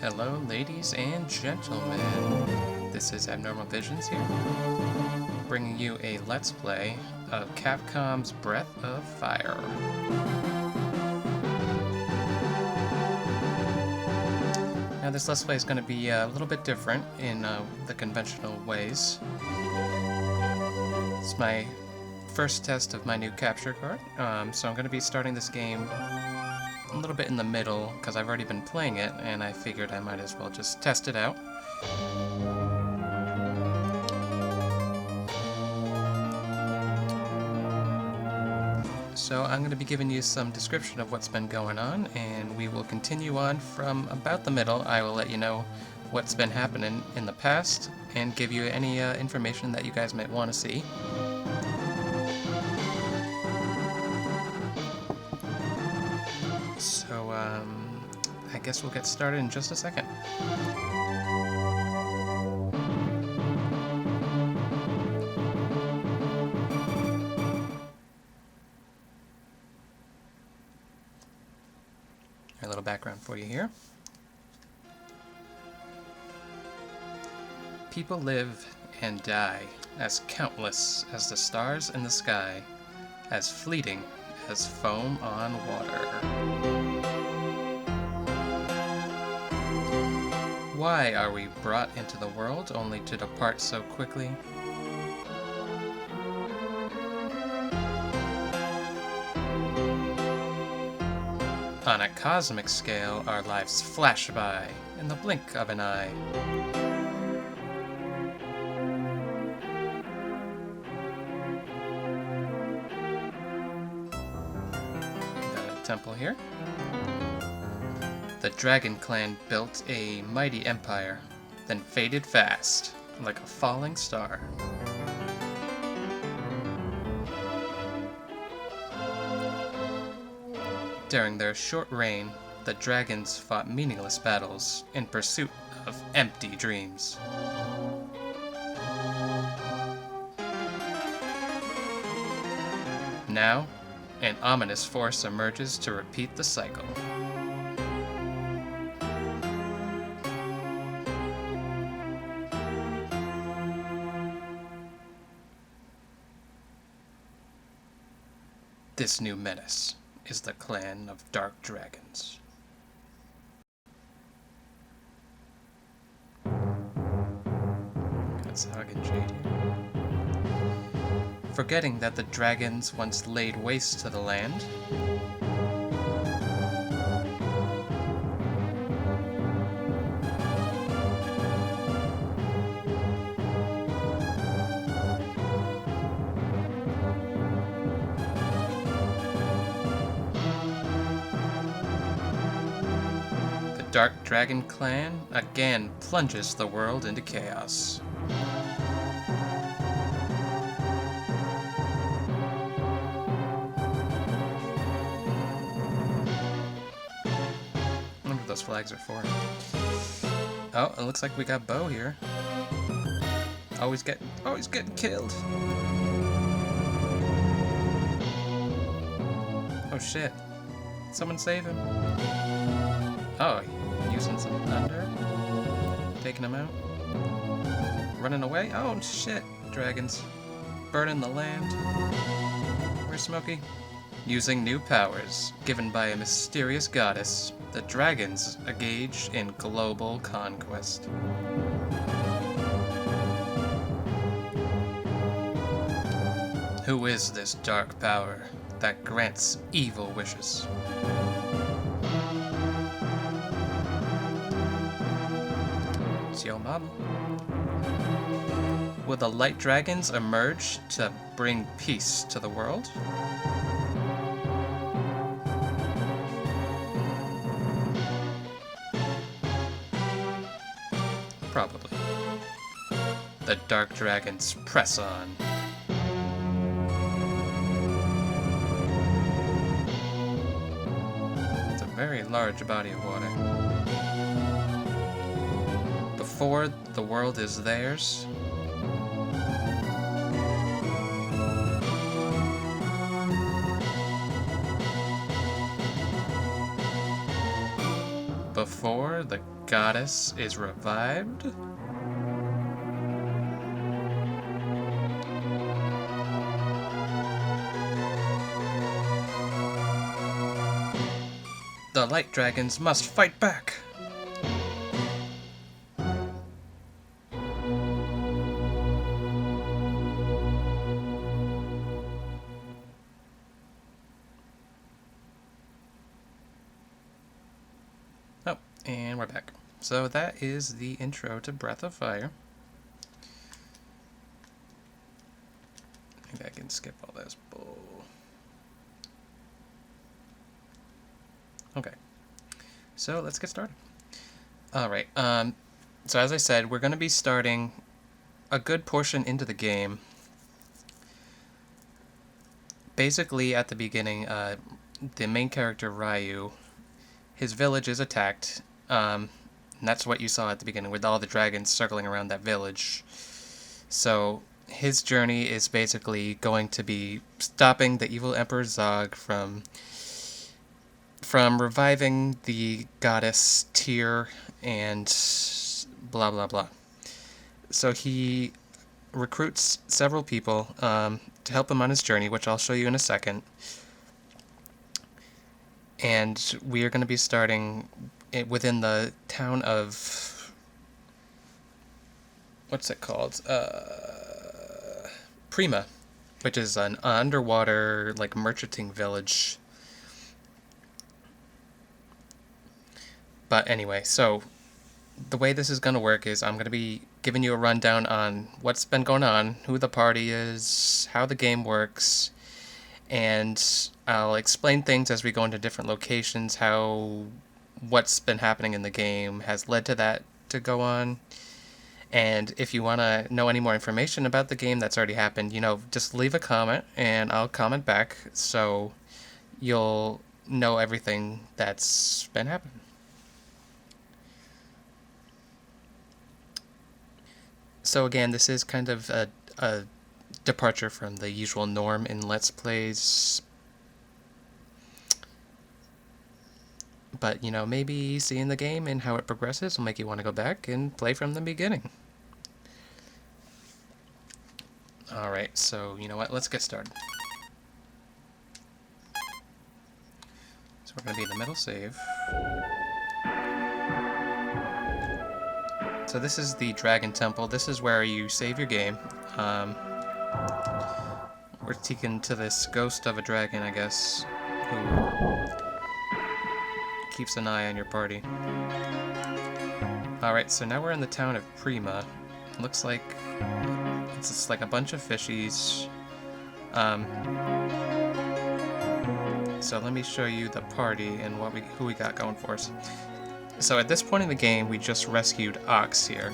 Hello, ladies and gentlemen. This is Abnormal Visions here, bringing you a Let's Play of Capcom's Breath of Fire. Now, this Let's Play is going to be a little bit different in the conventional ways. It's my first test of my new capture card, so I'm going to be starting this game a little bit in the middle, because I've already been playing it, and I figured I might as well just test it out. So I'm going to be giving you some description of what's been going on, and we will continue on from about the middle. I will let you know what's been happening in the past, and give you any information that you guys might want to see. So, I guess we'll get started in just a second. A little background for you here. People live and die as countless as the stars in the sky, as fleeting as foam on water. Why are we brought into the world only to depart so quickly? On a cosmic scale, our lives flash by in the blink of an eye. Got a temple here. The Dragon Clan built a mighty empire, then faded fast, like a falling star. During their short reign, the dragons fought meaningless battles in pursuit of empty dreams. Now, an ominous force emerges to repeat the cycle. This new menace is the clan of Dark Dragons. Got Zog and Jade here. Forgetting that the dragons once laid waste to the land, Dark Dragon Clan again plunges the world into chaos. I wonder what those flags are for. Oh, it looks like we got Bo here. Always getting killed. Oh shit. Someone save him. Oh, using some thunder. Taking him out. Running away. Oh shit. Dragons. Burning the land. Where's Smokey? Using new powers given by a mysterious goddess, the dragons engage in global conquest. Who is this dark power that grants evil wishes? Yo, mom. Will the light dragons emerge to bring peace to the world? Probably. The dark dragons press on. It's a very large body of water. Before the world is theirs, before the goddess is revived. The light dragons must fight back. Oh, and we're back. So that is the intro to Breath of Fire. Maybe I can skip all this bull. Okay, so let's get started. Alright, so as I said, we're going to be starting a good portion into the game. Basically, at the beginning, the main character, Ryu, his village is attacked, and that's what you saw at the beginning, with all the dragons circling around that village. So, his journey is basically going to be stopping the evil Emperor Zog from reviving the goddess Tyr and blah blah blah. So he recruits several people to help him on his journey, which I'll show you in a second. And we are going to be starting within the town of... what's it called? Prima, which is an underwater, like, merchanting village. But anyway, so the way this is going to work is I'm going to be giving you a rundown on what's been going on, who the party is, how the game works, and I'll explain things as we go into different locations, how what's been happening in the game has led to that to go on. And if you want to know any more information about the game that's already happened, you know, just leave a comment and I'll comment back so you'll know everything that's been happening. So again, this is kind of a departure from the usual norm in Let's Plays. But, you know, maybe seeing the game and how it progresses will make you want to go back and play from the beginning. Alright, so, you know what, let's get started. So we're going to be in the middle save. So this is the Dragon Temple. This is where you save your game. We're taken to this ghost of a dragon, I guess, who keeps an eye on your party. Alright, so now we're in the town of Prima. Looks like it's just like a bunch of fishies. So let me show you the party and who we got going for us. So at this point in the game, we just rescued Ox here.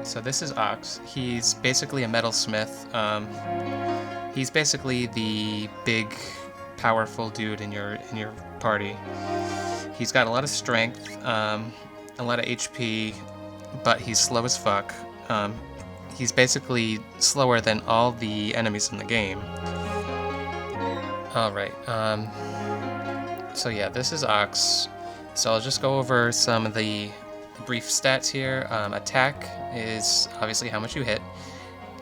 So this is Ox. He's basically a metalsmith. He's basically the big, powerful dude in your party. He's got a lot of strength, a lot of HP, but he's slow as fuck. He's basically slower than all the enemies in the game. Alright, so yeah, this is Ox. So I'll just go over some of the brief stats here. Attack is obviously how much you hit.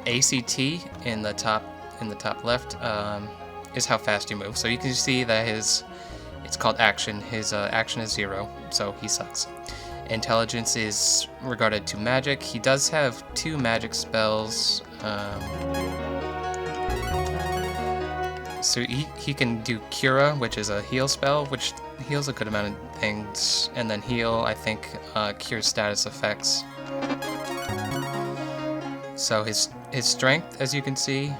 ACT in the top left is how fast you move. So you can see that it's called action. His action is 0, so he sucks. Intelligence is regarded to magic. He does have 2 magic spells. So he can do Cura, which is a heal spell, which heals a good amount of things, and then heal, I think, cures status effects. So his strength, as you can see,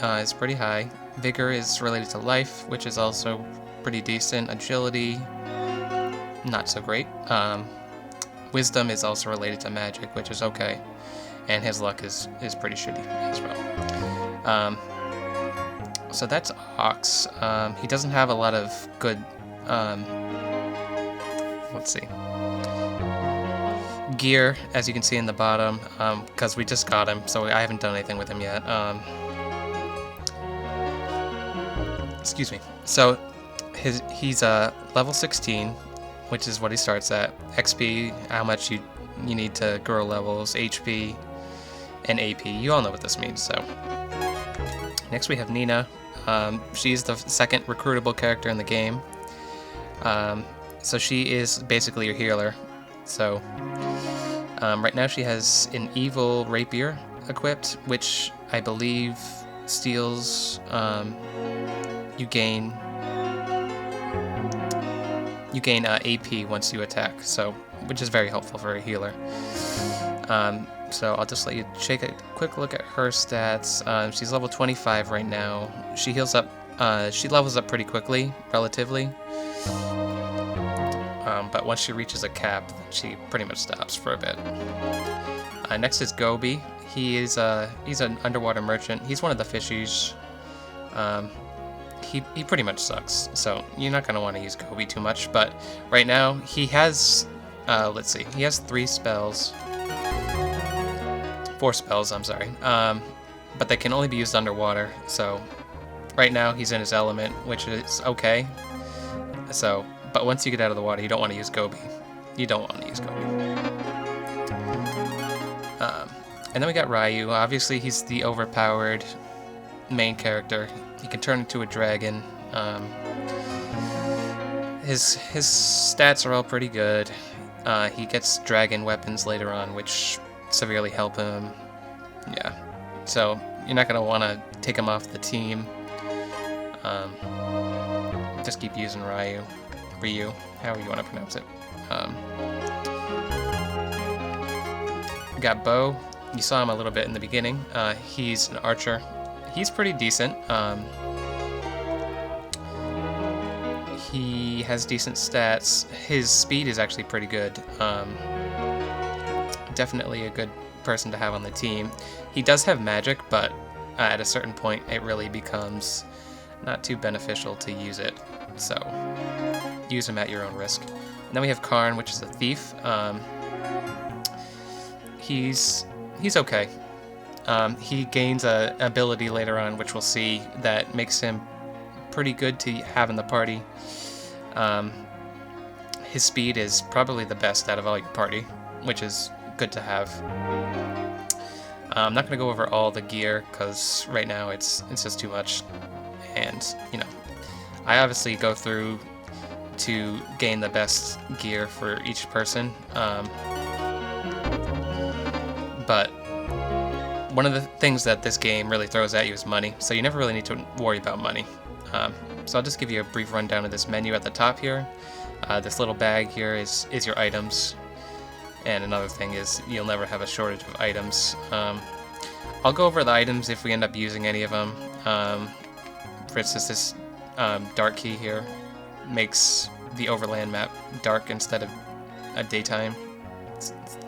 is pretty high. Vigor is related to life, which is also pretty decent. Agility, not so great. Wisdom is also related to magic, which is okay. And his luck is pretty shitty as well. So that's Ox. He doesn't have a lot of good, let's see, gear, as you can see in the bottom, because we just got him, so I haven't done anything with him yet. Excuse me. So He's level 16, which is what he starts at. XP, how much you need to grow levels, HP, and AP. You all know what this means. So next we have Nina. She's the second recruitable character in the game. So she is basically your healer. So right now she has an evil rapier equipped, which I believe steals. You gain AP once you attack, so which is very helpful for a healer. So I'll just let you take a quick look at her stats. She's level 25 right now. She heals up. She levels up pretty quickly, relatively. But once she reaches a cap, she pretty much stops for a bit. Next is Gobi. He's an underwater merchant. He's one of the fishies. He pretty much sucks, so you're not going to want to use Gobi too much, but right now he has, let's see, he has 4 spells, I'm sorry, but they can only be used underwater, so right now he's in his element, which is okay, so, but once you get out of the water, you don't want to use Gobi. You don't want to use Gobi. And then we got Ryu. Obviously, he's the overpowered main character. He can turn into a dragon. His stats are all pretty good. He gets dragon weapons later on, which severely help him. Yeah, so you're not gonna want to take him off the team. Just keep using Ryu, however you want to pronounce it. We got Bo. You saw him a little bit in the beginning. He's an archer. He's pretty decent. He has decent stats. His speed is actually pretty good. Definitely a good person to have on the team. He does have magic, but at a certain point it really becomes not too beneficial to use it. So use him at your own risk. And then we have Karn, which is a thief. He's okay. He gains a ability later on, which we'll see, that makes him pretty good to have in the party. His speed is probably the best out of all your party, which is good to have. I'm not going to go over all the gear, because right now it's just too much. And, you know, I obviously go through to gain the best gear for each person. But one of the things that this game really throws at you is money, so you never really need to worry about money. So I'll just give you a brief rundown of this menu at the top here. This little bag here is your items, and another thing is you'll never have a shortage of items. I'll go over the items if we end up using any of them. For instance, this dark key here makes the overland map dark instead of a daytime.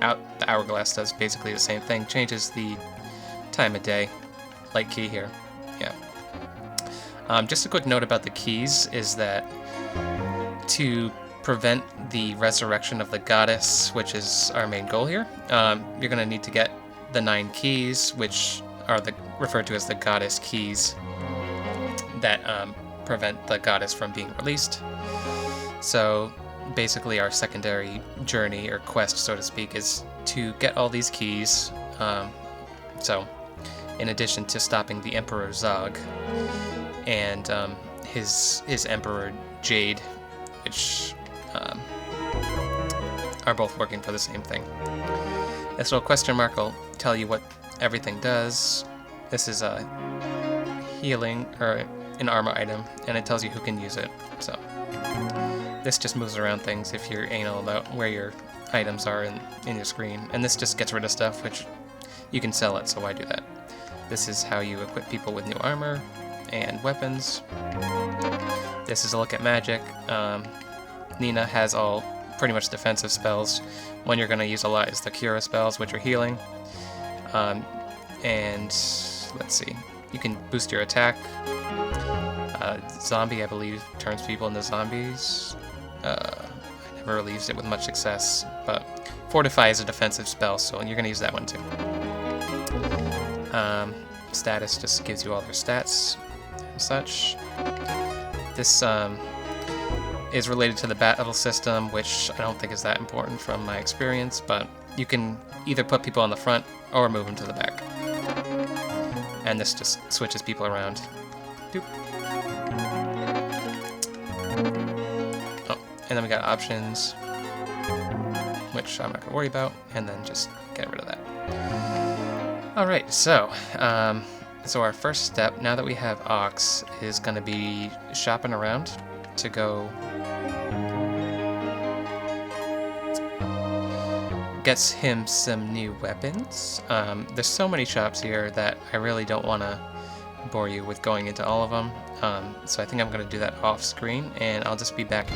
The hourglass does basically the same thing, changes the time of day. Light key here, yeah. Just a quick note about the keys is that to prevent the resurrection of the goddess, which is our main goal here, you're going to need to get the 9 keys, which are referred to as the goddess keys, that prevent the goddess from being released. So basically our secondary journey, or quest so to speak, is to get all these keys. So in addition to stopping the Emperor Zog and his Emperor Jade, which are both working for the same thing. This little question mark will tell you what everything does. This is a healing, or an armor item, and it tells you who can use it. So this just moves around things if you're anal about where your items are in your screen. And this just gets rid of stuff, which you can sell it, so why do that? This is how you equip people with new armor and weapons. This is a look at magic. Nina has all pretty much defensive spells. One you're going to use a lot is the Cura spells, which are healing. And let's see, you can boost your attack. Zombie, I believe, turns people into zombies. I never really used it with much success, but Fortify is a defensive spell, so you're going to use that one too. Status just gives you all their stats and such. This is related to the battle system, which I don't think is that important from my experience, but you can either put people on the front or move them to the back. And this just switches people around. Doop. Oh, and then we got options, which I'm not going to worry about, and then just get rid of that. Alright, so our first step, now that we have Ox, is going to be shopping around to go gets him some new weapons. There's so many shops here that I really don't want to bore you with going into all of them, so I think I'm going to do that off screen, and I'll just be back.